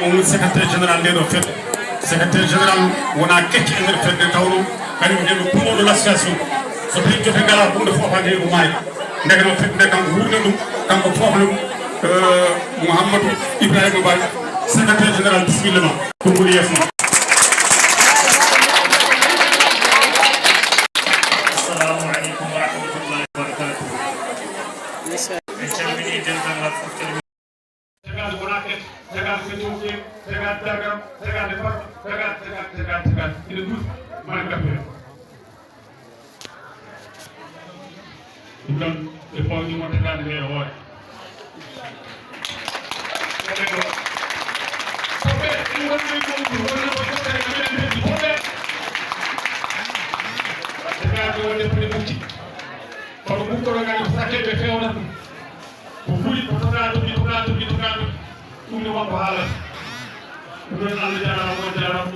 on secrétaire général de fête secrétaire général wona kecci e nder fedde tawno kañum jeeɗo pumoɗo l' association so tawi jote ngala hunde fofade ɗo maayi ndeke no fedde nde kanko wurna ɗum kanko fofno Mouhamadou Ibrahima Ba secrétaire général bisimilla ma pour woni yeeso ma. Assalamu aleykum wa rahmatullahi wa barakatuh. En calmini dendagal foftere tagade wona ket tagade ko jowje tagade dargam tagade farko tagade ina duuti mana gabbere ɗum ɗon ɓe pawnimo tagade nde e hoore foɓɓe ɗum wonɓe gomɗu wonnamo foftere kamenen heddi foɓɓe tagade wonde pone ɓutti kono ɓukkoro ngani sakeɓe fewnata ɗum ko fuɗi ko togaɗum ɗum ne wonko haalata ɗum ɗon Allah jarama